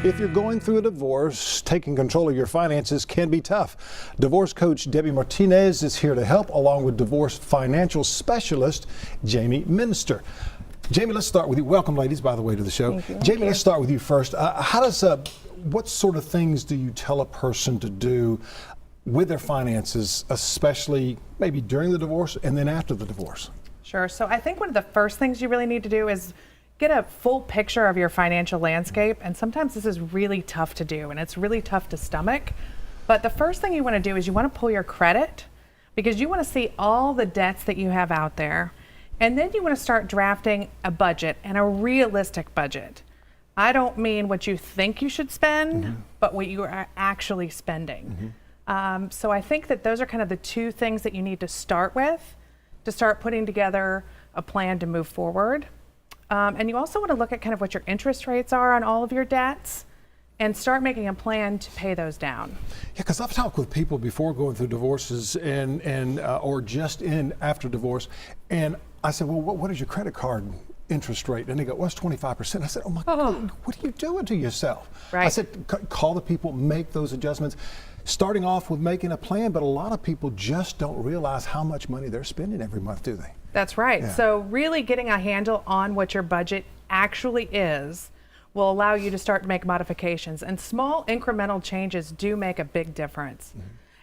If you're going through a divorce, taking control of your finances can be tough. Divorce coach Debbie Martinez is here to help, along with divorce financial specialist Jamie Minster. Jamie, let's start with you. Welcome, ladies, by the way, to the show. Thank you. Jamie, let's start with you first. What sort of things do you tell a person to do with their finances, especially maybe during the divorce and then after the divorce? Sure. So I think one of the first things you really need to do is get a full picture of your financial landscape. And sometimes this is really tough to do, and it's really tough to stomach. But the first thing you want to do is you want to pull your credit, because you want to see all the debts that you have out there. And then you want to start drafting a budget, and a realistic budget. I don't mean what you think you should spend, but what you are actually spending. So I think that those are kind of the two things that you need to start with, to start putting together a plan to move forward. And you also want to look at kind of what your interest rates are on all of your debts and start making a plan to pay those down. Yeah, because I've talked with people before going through divorces or just in after divorce, and I said, well, what is your credit card interest rate? And they go, well, it's 25%. I said, oh my God, what are you doing to yourself? Right. I said, call the people, make those adjustments. Starting off with making a plan, but a lot of people just don't realize how much money they're spending every month, do they? That's right. Yeah. So really getting a handle on what your budget actually is will allow you to start to make modifications. And small incremental changes do make a big difference.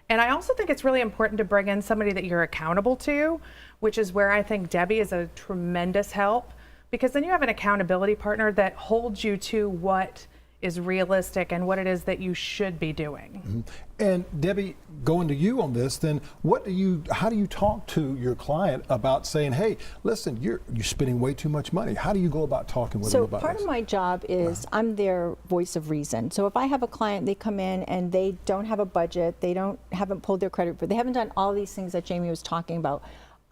And I also think it's really important to bring in somebody that you're accountable to, which is where I think Debbie is a tremendous help, because then you have an accountability partner that holds you to what is realistic and what it is that you should be doing. And Debbie, going to you on this, then how do you talk to your client about saying, hey, listen, you're spending way too much money? How do you go about talking with them about this? So part of my job is I'm their voice of reason. So if I have a client, they come in and they don't have a budget, they haven't pulled their credit report, they haven't done all these things that Jamie was talking about.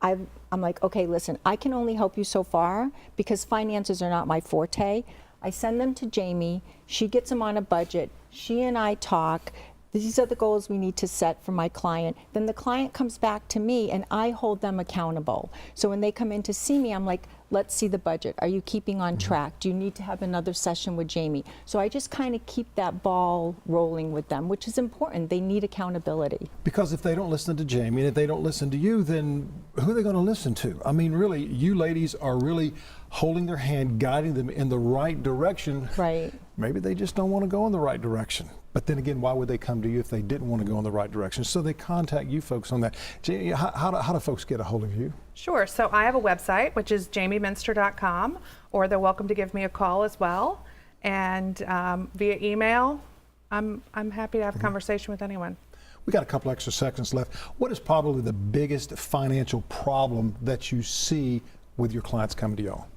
I'm like, okay, listen, I can only help you so far because finances are not my forte. I send them to Jamie, she gets them on a budget, she and I talk, these are the goals we need to set for my client. Then the client comes back to me and I hold them accountable. So when they come in to see me, I'm like, let's see the budget. Are you keeping on track? Do you need to have another session with Jamie? So I just kind of keep that ball rolling with them, which is important. They need accountability. Because if they don't listen to Jamie and if they don't listen to you, then who are they going to listen to? I mean, really, you ladies are really holding their hand, guiding them in the right direction. Right. Maybe they just don't want to go in the right direction. But then again, why would they come to you if they didn't want to go in the right direction? So they contact you folks on that. Jamie, how do folks get a hold of you? Sure. So I have a website, which is jamieminster.com, or they're welcome to give me a call as well. And via email, I'm happy to have a conversation with anyone. We got a couple extra seconds left. What is probably the biggest financial problem that you see with your clients coming to y'all?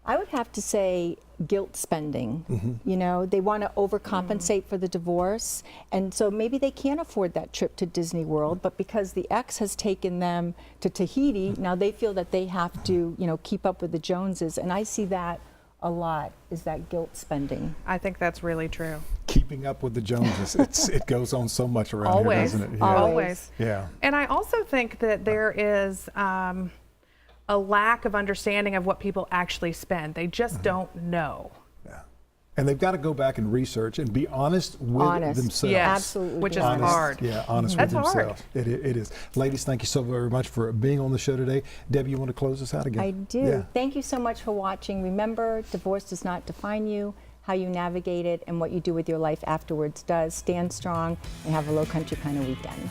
I would have to say guilt spending. You know, they want to overcompensate for the divorce, and so maybe they can't afford that trip to Disney World, but because the ex has taken them to Tahiti, now they feel that they have to, you know, keep up with the Joneses, and I see that a lot, is that guilt spending. I think that's really true. Keeping up with the Joneses, it goes on so much around here, doesn't it? Yeah. Always. Yeah. And I also think that there is a lack of understanding of what people actually spend. They just don't know. Yeah. And they've got to go back and research and be honest with themselves. Yes, Absolutely. which is Honest, hard. Yeah, honest That's with hard. themselves. It is. Ladies, thank you so very much for being on the show today. Debbie, you want to close us out again? I do. Yeah. Thank you so much for watching. Remember, divorce does not define you. How you navigate it and what you do with your life afterwards does. Stand strong and have a low country kind of weekend.